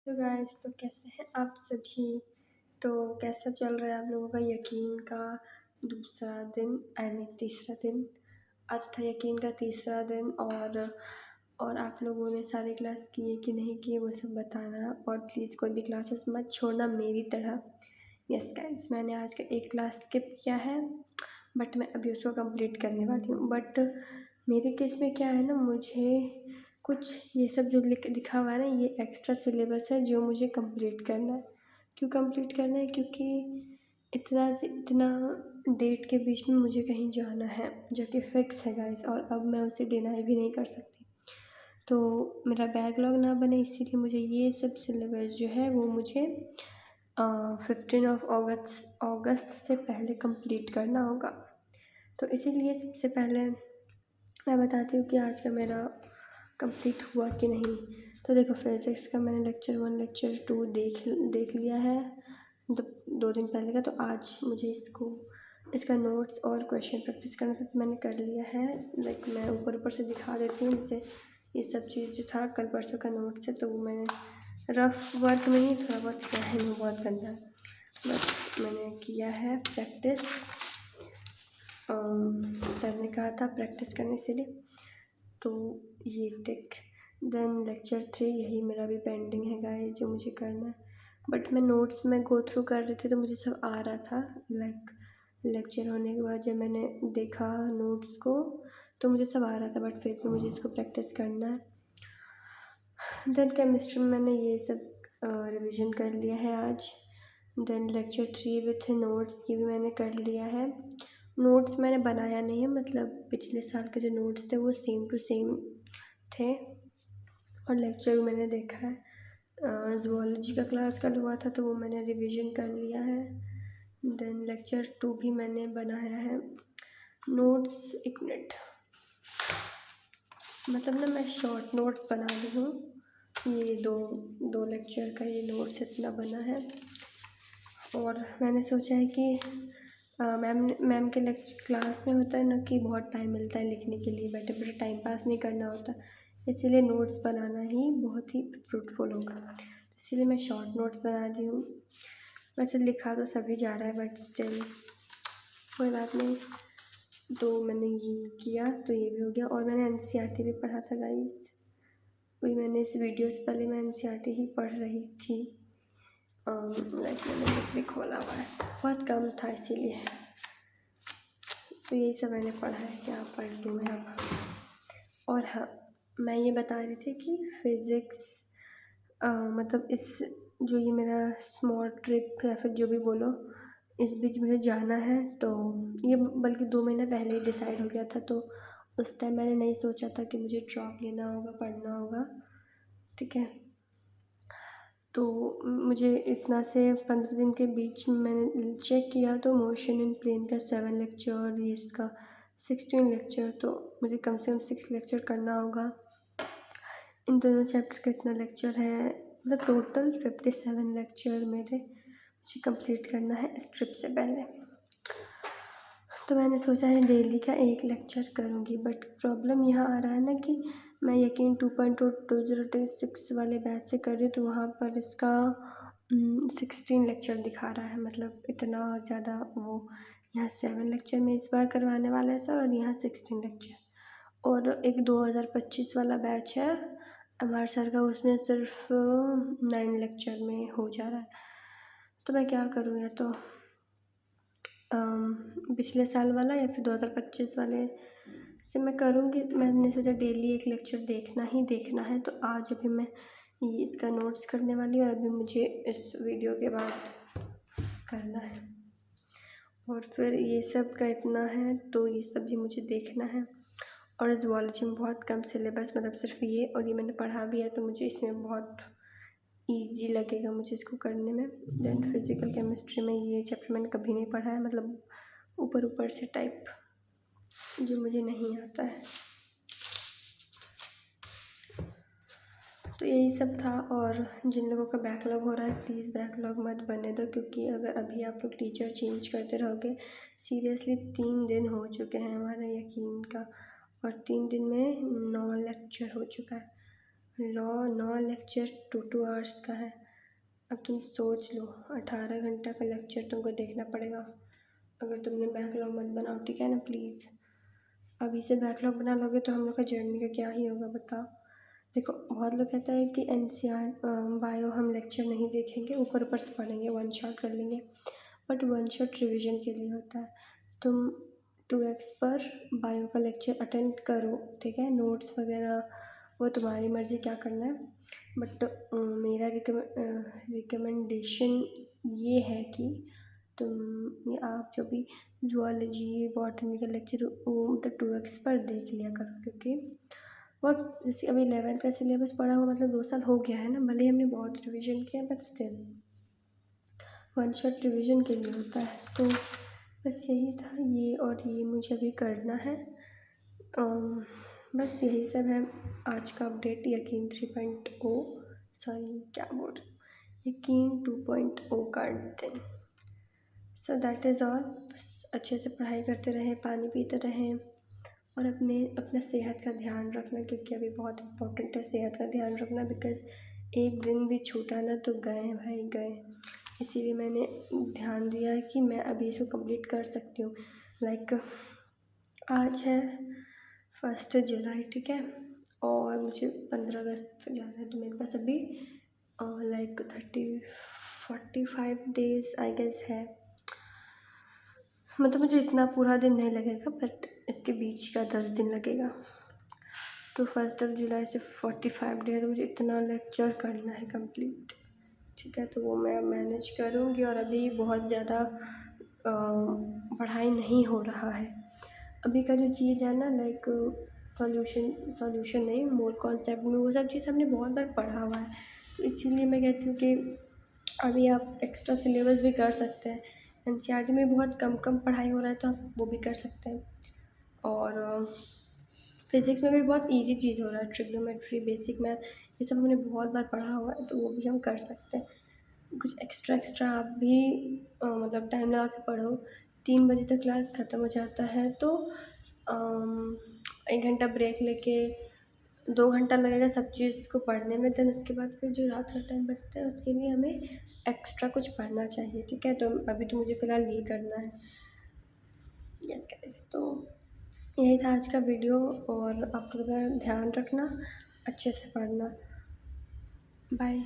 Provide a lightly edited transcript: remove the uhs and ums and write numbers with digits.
तो गाइस, तो कैसे हैं आप सभी। तो कैसा चल रहा है आप लोगों का यकीन का दूसरा दिन यानी तीसरा दिन। आज था यकीन का तीसरा दिन और आप लोगों ने सारे क्लास किए कि नहीं किए वो सब बताना, और प्लीज़ कोई भी क्लासेस मत छोड़ना मेरी तरह। यस गाइस, मैंने आज का एक क्लास स्किप किया है बट मैं अभी उसको कंप्लीट करने वाली हूँ। बट मेरे केस में क्या है ना, मुझे कुछ ये सब जो लिखा हुआ है ना, ये एक्स्ट्रा सिलेबस है जो मुझे कंप्लीट करना है। क्यों कंप्लीट करना है? क्योंकि इतना से इतना डेट के बीच में मुझे कहीं जाना है जो कि फ़िक्स है गाइस, और अब मैं उसे डिनाई भी नहीं कर सकती। तो मेरा बैकलॉग ना बने इसीलिए मुझे ये सब सिलेबस जो है वो मुझे 15 अगस्त से पहले कंप्लीट करना होगा। तो इसीलिए सबसे पहले मैं बताती हूँ कि आज का मेरा कंप्लीट हुआ कि नहीं। तो देखो, फिज़िक्स का मैंने लेक्चर 1 लेक्चर 2 देख लिया है 2 दिन पहले का। तो आज मुझे इसका नोट्स और क्वेश्चन प्रैक्टिस करना था, तो मैंने कर लिया है। लाइक मैं ऊपर से दिखा देती हूँ। जैसे ये सब चीज़ जो था कल परसों का नोट्स है, तो वो मैंने रफ वर्क में ही थोड़ा बहुत किया है, वो बहुत गंदा है बट मैंने किया है प्रैक्टिस। सर ने कहा था प्रैक्टिस करने के लिए, तो ये टिक। देन लेक्चर 3 यही मेरा भी पेंडिंग है गाइस, जो मुझे करना है। बट मैं नोट्स में गो थ्रू कर रही थी तो मुझे सब आ रहा था। लाइक लेक्चर होने के बाद जब मैंने देखा नोट्स को तो मुझे सब आ रहा था, बट फिर भी मुझे इसको प्रैक्टिस करना है। देन केमिस्ट्री में मैंने ये सब रिवीजन कर लिया है आज। देन लेक्चर 3 विथ नोट्स ये भी मैंने कर लिया है। नोट्स मैंने बनाया नहीं है, मतलब पिछले साल के जो नोट्स थे वो सेम टू सेम थे। और लेक्चर भी मैंने देखा है। ज़ूलॉजी का क्लास कल हुआ था तो वो मैंने रिवीजन कर लिया है। देन लेक्चर 2 भी मैंने बनाया है। नोट्स एक मिनट, मतलब ना मैं शॉर्ट नोट्स बना ली हूँ। ये दो लेक्चर का ये नोट्स इतना बना है। और मैंने सोचा है कि मैम के क्लास में होता है ना कि बहुत टाइम मिलता है लिखने के लिए, बैठे बैठे टाइम पास नहीं करना होता, इसीलिए नोट्स बनाना ही बहुत ही फ्रूटफुल होगा। इसीलिए मैं शॉर्ट नोट्स बना दी हूँ। वैसे लिखा तो सभी जा रहा है बट स्टिल कोई बात नहीं। तो मैंने ये किया तो ये भी हो गया। और मैंने NCERT भी पढ़ा था गाइस। वही मैंने इस वीडियो से पहले मैं NCERT ही पढ़ रही थी। लाइक मैंने बुक भी खोला हुआ है, बहुत कम था इसीलिए। तो यही सब मैंने पढ़ा है, क्या पढ़ लूँ मैं अब। और हाँ, मैं ये बता रही थी कि फ़िज़िक्स मतलब इस जो ये मेरा स्मॉल ट्रिप या फिर जो भी बोलो, इस बीच मुझे जाना है। तो ये बल्कि 2 महीने पहले ही डिसाइड हो गया था। तो उस टाइम मैंने नहीं सोचा था कि मुझे ड्रॉप लेना होगा, पढ़ना होगा, ठीक है। तो मुझे इतना से 15 दिन के बीच में मैंने चेक किया तो मोशन इन प्लेन का 7 लेक्चर और ये इसका 16 लेक्चर, तो मुझे कम से कम 6 लेक्चर करना होगा। इन दोनों चैप्टर का इतना लेक्चर है, मतलब टोटल 57 लेक्चर मुझे कंप्लीट करना है इस ट्रिप से पहले। तो मैंने सोचा है डेली का 1 लेक्चर करूँगी, बट प्रॉब्लम यहाँ आ रहा है ना कि मैं यकीन 2.2026 वाले बैच से कर रही हूँ, तो वहाँ पर इसका 16 लेक्चर दिखा रहा है। मतलब इतना ज़्यादा वो यहाँ 7 लेक्चर में इस बार करवाने वाला है सर, और यहाँ 16 लेक्चर। और एक 2025 वाला बैच है हमारे सर का, उसमें सिर्फ 9 लेक्चर में हो जा रहा है। तो मैं क्या करूँ, या तो पिछले साल वाला या फिर 2025 वाले से मैं करूँगी। मैंने सोचा डेली 1 लेक्चर देखना ही देखना है। तो आज अभी मैं ये इसका नोट्स करने वाली हूँ, अभी मुझे इस वीडियो के बाद करना है। और फिर ये सब का इतना है, तो ये सब भी मुझे देखना है। और ज़ूलॉजी में बहुत कम सिलेबस, मतलब सिर्फ ये, और ये मैंने पढ़ा भी है तो मुझे इसमें बहुत ईजी लगेगा मुझे इसको करने में। देन फिज़िकल केमिस्ट्री में ये चैप्टर मैंने कभी नहीं पढ़ा है, मतलब ऊपर से टाइप जो मुझे नहीं आता है। तो यही सब था। और जिन लोगों का बैकलॉग हो रहा है प्लीज़ बैकलॉग मत बने दो, क्योंकि अगर अभी आप लोग टीचर चेंज करते रहोगे, सीरियसली 3 दिन हो चुके हैं हमारे यकीन का, और 3 दिन में 9 लेक्चर हो चुका है। 9 लेक्चर 2 आवर्स का है। अब तुम सोच लो 18 घंटा का लेक्चर तुमको देखना पड़ेगा अगर तुमने बैकलॉग मत बनाओ, ठीक है ना प्लीज़। अभी से बैकलॉग बना लोगे तो हम लोग का जर्नी का क्या ही होगा बताओ। देखो बहुत लोग कहता है कि एनसीईआर बायो हम लेक्चर नहीं देखेंगे, ऊपर ऊपर से पढ़ेंगे, वन शॉट कर लेंगे, बट वन शॉट रिवीजन के लिए होता है। तुम 2x पर बायो का लेक्चर अटेंड करो, ठीक है, नोट्स वगैरह वो तुम्हारी मर्ज़ी क्या करना है, बट मेरा रिकमेंडेशन ये है कि तुम आप जो भी जूलॉजी बॉटनी का लेक्चर वो मतलब 2x पर देख लिया करो, क्योंकि वक्त जैसे अभी 11th का सिलेबस पढ़ा हुआ मतलब 2 साल हो गया है ना, भले ही हमने बहुत रिवीजन किया but still one shot revision के लिए होता है। तो बस यही था ये, और ये मुझे अभी करना है। बस यही सब है आज का अपडेट यकीन 3.0, सॉरी क्या बोल रही हूँ, यकीन 2.0 का दिन। So that is all. बस अच्छे से पढ़ाई करते रहें, पानी पीते रहें और अपना सेहत का ध्यान रखना, क्योंकि अभी बहुत इम्पोर्टेंट है सेहत का ध्यान रखना, बिकॉज़ एक दिन भी छूटा ना तो गए भाई गए। इसीलिए मैंने ध्यान दिया है कि मैं अभी इसको कंप्लीट कर सकती हूँ। लाइक आज है 1 जुलाई, ठीक है, और मुझे 15 अगस्त जाना है, तो मेरे पास अभी लाइक 45 डेज़ आई गेस है। मतलब मुझे इतना पूरा दिन नहीं लगेगा, बट इसके बीच का 10 दिन लगेगा। तो 1 जुलाई से 45 डे, तो मुझे इतना लेक्चर करना है कंप्लीट, ठीक है, तो वो मैं मैनेज करूँगी। और अभी बहुत ज़्यादा पढ़ाई नहीं हो रहा है अभी का जो चीज़ है ना, लाइक सॉल्यूशन नहीं, मोर कॉन्सेप्ट में वो सब चीज़ हमने बहुत बार पढ़ा हुआ है, तो इसीलिए मैं कहती हूँ कि अभी आप एक्स्ट्रा सिलेबस भी कर सकते हैं। एनसीईआरटी में बहुत कम पढ़ाई हो रहा है तो आप वो भी कर सकते हैं। और फिज़िक्स में भी बहुत इजी चीज़ हो रहा है, ट्रिग्नोमेट्री, बेसिक मैथ, ये सब हमने बहुत बार पढ़ा हुआ है, तो वो भी हम कर सकते हैं। कुछ एक्स्ट्रा आप भी मतलब टाइम लगा के पढ़ो। 3 बजे तक क्लास ख़त्म हो जाता है, तो 1 घंटा ब्रेक लेके 2 घंटा लगेगा सब चीज़ को पढ़ने में। देन उसके बाद फिर जो रात का टाइम बचता है उसके लिए हमें एक्स्ट्रा कुछ पढ़ना चाहिए, ठीक है। तो अभी तो मुझे फ़िलहाल ये करना है। यस गाइस, तो यही था आज का वीडियो, और आप लोग का ध्यान रखना, अच्छे से पढ़ना। बाय।